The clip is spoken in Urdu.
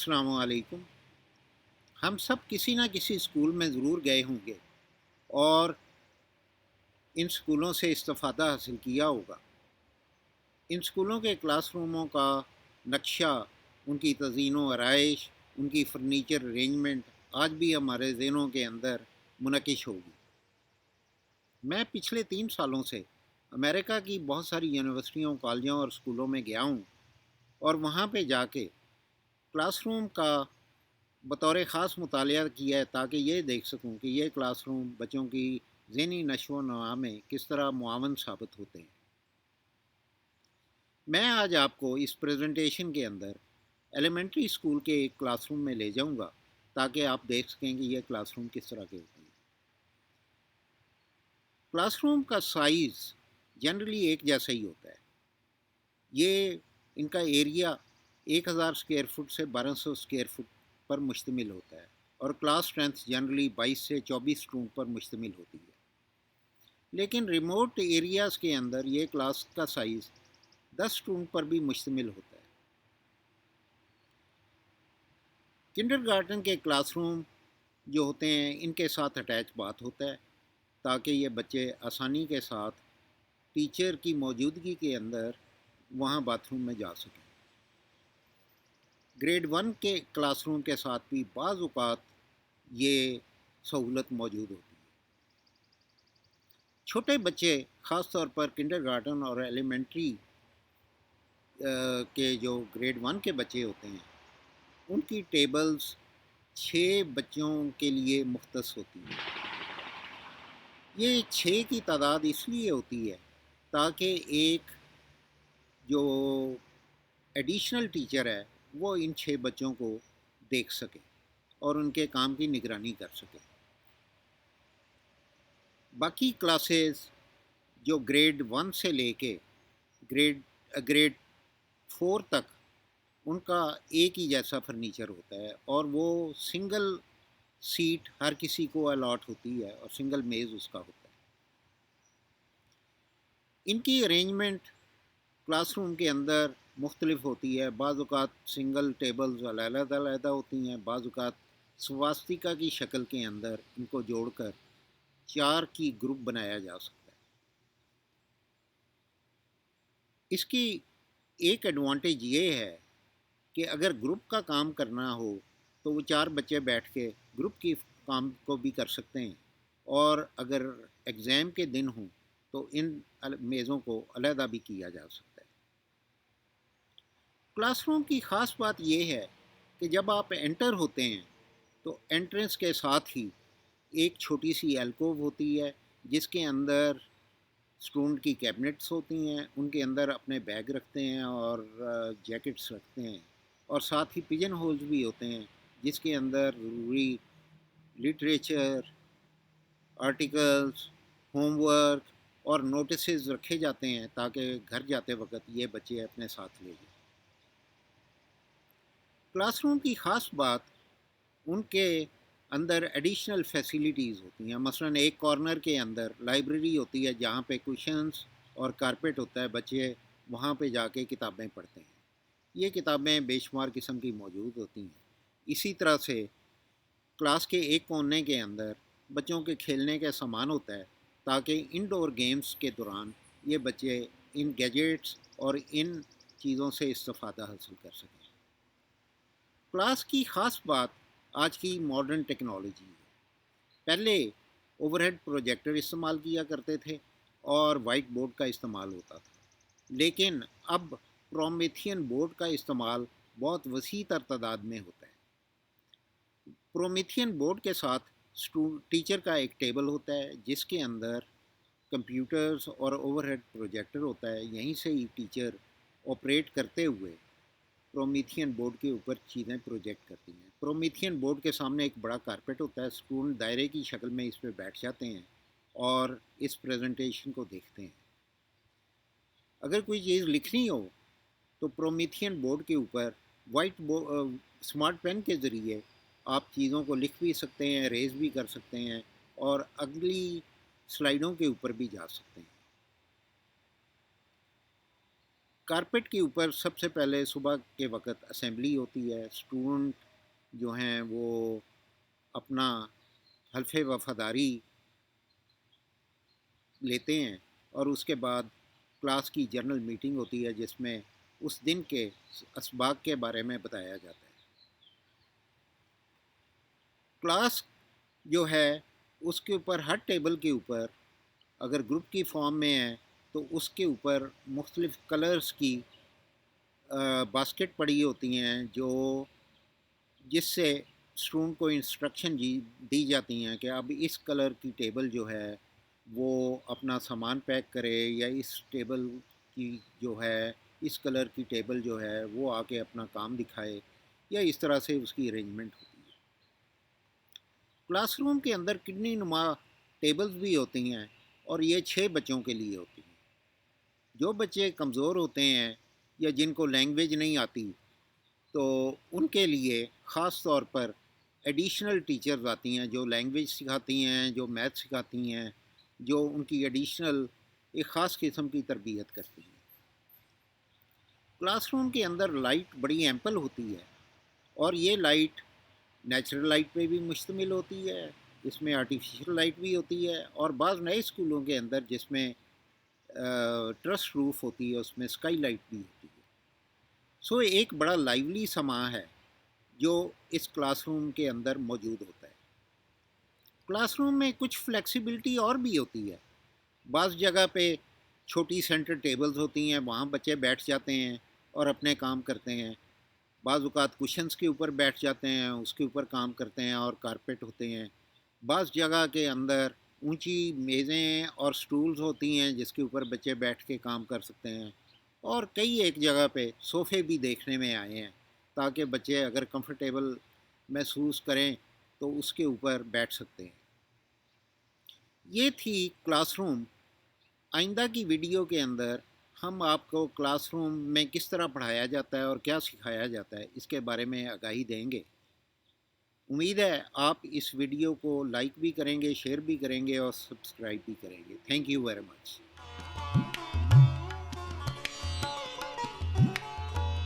السلام علیکم۔ ہم سب کسی نہ کسی اسکول میں ضرور گئے ہوں گے اور ان اسکولوں سے استفادہ حاصل کیا ہوگا۔ ان اسکولوں کے کلاس روموں کا نقشہ، ان کی تزئین و آرائش، ان کی فرنیچر ارینجمنٹ آج بھی ہمارے ذہنوں کے اندر منعکس ہوگی۔ میں پچھلے 3 سالوں سے امریکہ کی بہت ساری یونیورسٹیوں، کالجوں اور اسکولوں میں گیا ہوں اور وہاں پہ جا کے کلاس روم کا بطور خاص مطالعہ کیا ہے تاکہ یہ دیکھ سکوں کہ یہ کلاس روم بچوں کی ذہنی نشو و نما میں کس طرح معاون ثابت ہوتے ہیں۔ میں آج آپ کو اس پریزنٹیشن کے اندر ایلیمنٹری اسکول کے ایک کلاس روم میں لے جاؤں گا تاکہ آپ دیکھ سکیں کہ یہ کلاس روم کس طرح کے ہوتے ہیں۔ کلاس روم کا سائز جنرلی ایک جیسا ہی ہوتا ہے۔ یہ ان کا ایریا 1000 اسکوائر فٹ سے 1200 اسکوائر فٹ پر مشتمل ہوتا ہے اور کلاس اسٹرینتھ جنرلی 22 سے 24 اسٹوڈنٹ پر مشتمل ہوتی ہے۔ لیکن ریموٹ ایریاز کے اندر یہ کلاس کا سائز 10 اسٹوڈنٹ پر بھی مشتمل ہوتا ہے۔ کنڈر گارٹن کے کلاس روم جو ہوتے ہیں ان کے ساتھ اٹیچ باتھ ہوتا ہے تاکہ یہ بچے آسانی کے ساتھ ٹیچر کی موجودگی کے اندر وہاں باتھ روم میں جا سکیں۔ گریڈ 1 کے کلاس روم کے ساتھ بھی بعض اوقات یہ سہولت موجود ہوتی ہے۔ چھوٹے بچے خاص طور پر کنڈر گارٹن اور ایلیمنٹری کے جو گریڈ 1 کے بچے ہوتے ہیں ان کی ٹیبلز 6 بچوں کے لیے مختص ہوتی ہیں۔ یہ 6 کی تعداد اس لیے ہوتی ہے تاکہ ایک جو ایڈیشنل ٹیچر ہے وہ ان 6 بچوں کو دیکھ سکے اور ان کے کام کی نگرانی کر سکے۔ باقی کلاسز جو گریڈ 1 سے لے کے گریڈ 4 تک ان کا ایک ہی جیسا فرنیچر ہوتا ہے اور وہ سنگل سیٹ ہر کسی کو الاٹ ہوتی ہے اور سنگل میز اس کا ہوتا ہے۔ ان کی ارینجمنٹ کلاس روم کے اندر مختلف ہوتی ہے۔ بعض اوقات سنگل ٹیبلز علیحدہ علیحدہ ہوتی ہیں، بعض اوقات سواستیکا کی شکل کے اندر ان کو جوڑ کر 4 کی گروپ بنایا جا سکتا ہے۔ اس کی ایک ایڈوانٹیج یہ ہے کہ اگر گروپ کا کام کرنا ہو تو وہ 4 بچے بیٹھ کے گروپ کی کام کو بھی کر سکتے ہیں، اور اگر ایگزام کے دن ہوں تو ان میزوں کو علیحدہ بھی کیا جا سکتا ہے۔ کلاس روم کی خاص بات یہ ہے کہ جب آپ انٹر ہوتے ہیں تو انٹرنس کے ساتھ ہی ایک چھوٹی سی ایلکوو ہوتی ہے جس کے اندر اسٹوڈنٹ کی کیبنٹس ہوتی ہیں، ان کے اندر اپنے بیگ رکھتے ہیں اور جیکٹس رکھتے ہیں، اور ساتھ ہی پجن ہولز بھی ہوتے ہیں جس کے اندر ضروری لٹریچر، آرٹیکلز، ہوم ورک اور نوٹسز رکھے جاتے ہیں تاکہ گھر جاتے وقت یہ بچے اپنے ساتھ لے جائیں۔ کلاس روم کی خاص بات ان کے اندر ایڈیشنل فیسیلیٹیز ہوتی ہیں۔ مثلا ایک کارنر کے اندر لائبریری ہوتی ہے جہاں پہ کوشنز اور کارپیٹ ہوتا ہے، بچے وہاں پہ جا کے کتابیں پڑھتے ہیں۔ یہ کتابیں بے شمار قسم کی موجود ہوتی ہیں۔ اسی طرح سے کلاس کے ایک کونے کے اندر بچوں کے کھیلنے کا سامان ہوتا ہے تاکہ انڈور گیمز کے دوران یہ بچے ان گیجٹس اور ان چیزوں سے استفادہ حاصل کر سکیں۔ کلاس کی خاص بات آج کی ماڈرن ٹیکنالوجی ہے۔ پہلے اوور ہیڈ پروجیکٹر استعمال کیا کرتے تھے اور وائٹ بورڈ کا استعمال ہوتا تھا، لیکن اب پرومیتھین بورڈ کا استعمال بہت وسیع تر تعداد میں ہوتا ہے۔ پرومیتھین بورڈ کے ساتھ ٹیچر کا ایک ٹیبل ہوتا ہے جس کے اندر کمپیوٹرز اور اوور ہیڈ پروجیکٹر ہوتا ہے، یہیں سے ہی ٹیچر آپریٹ کرتے ہوئے پرومیتھین بورڈ کے اوپر چیزیں پروجیکٹ کرتی ہیں۔ پرومیتھین بورڈ کے سامنے ایک بڑا کارپیٹ ہوتا ہے، اسٹوڈنٹ دائرے کی شکل میں اس پہ بیٹھ جاتے ہیں اور اس پریزنٹیشن کو دیکھتے ہیں۔ اگر کوئی چیز لکھنی ہو تو پرومیتھین بورڈ کے اوپر اسمارٹ پین کے ذریعے آپ چیزوں کو لکھ بھی سکتے ہیں، ریز بھی کر سکتے ہیں اور اگلی سلائیڈوں کے اوپر بھی جا سکتے ہیں۔ کارپیٹ کے اوپر سب سے پہلے صبح کے وقت اسمبلی ہوتی ہے، اسٹوڈنٹ جو ہیں وہ اپنا حلف وفاداری لیتے ہیں، اور اس کے بعد کلاس کی جنرل میٹنگ ہوتی ہے جس میں اس دن کے اسباق کے بارے میں بتایا جاتا ہے۔ کلاس جو ہے اس کے اوپر ہر ٹیبل کے اوپر اگر گروپ کی فارم میں ہے تو اس کے اوپر مختلف کلرز کی باسکٹ پڑی ہوتی ہیں، جو جس سے اسٹوڈنٹ کو انسٹرکشن دی جاتی ہیں کہ اب اس کلر کی ٹیبل جو ہے وہ اپنا سامان پیک کرے، یا اس ٹیبل کی جو ہے اس کلر کی ٹیبل جو ہے وہ آ کے اپنا کام دکھائے، یا اس طرح سے اس کی ارینجمنٹ ہوتی ہے۔ کلاس روم کے اندر کتنی نما ٹیبلز بھی ہوتی ہیں، اور یہ 6 بچوں کے لیے ہوتی ہیں۔ جو بچے کمزور ہوتے ہیں یا جن کو لینگویج نہیں آتی تو ان کے لیے خاص طور پر ایڈیشنل ٹیچرز آتی ہیں جو لینگویج سکھاتی ہیں، جو میتھ سکھاتی ہیں، جو ان کی ایڈیشنل ایک خاص قسم کی تربیت کرتی ہیں۔ کلاس روم کے اندر لائٹ بڑی ایمپل ہوتی ہے، اور یہ لائٹ نیچرل لائٹ پہ بھی مشتمل ہوتی ہے، اس میں آرٹیفیشل لائٹ بھی ہوتی ہے، اور بعض نئے اسکولوں کے اندر جس میں ٹرس روف ہوتی ہے اس میں اسکائی لائٹ بھی ہوتی ہے۔ سو ایک بڑا لائیولی سما ہے جو اس کلاس روم کے اندر موجود ہوتا ہے۔ کلاس روم میں کچھ فلیکسیبلٹی اور بھی ہوتی ہے، بعض جگہ پہ چھوٹی سینٹر ٹیبلز ہوتی ہیں، وہاں بچے بیٹھ جاتے ہیں اور اپنے کام کرتے ہیں، بعض اوقات کشنز کے اوپر بیٹھ جاتے ہیں، اس کے اوپر کام کرتے ہیں اور کارپیٹ ہوتے ہیں، بعض جگہ کے اندر اونچی میزیں اور سٹولز ہوتی ہیں جس کے اوپر بچے بیٹھ کے کام کر سکتے ہیں، اور کئی ایک جگہ پہ صوفے بھی دیکھنے میں آئے ہیں تاکہ بچے اگر کمفرٹیبل محسوس کریں تو اس کے اوپر بیٹھ سکتے ہیں۔ یہ تھی کلاس روم۔ آئندہ کی ویڈیو کے اندر ہم آپ کو کلاس روم میں کس طرح پڑھایا جاتا ہے اور کیا سکھایا جاتا ہے اس کے بارے میں آگاہی دیں گے۔ امید ہے آپ اس ویڈیو کو لائک بھی کریں گے، شیئر بھی کریں گے اور سبسکرائب بھی کریں گے۔ Thank you very much.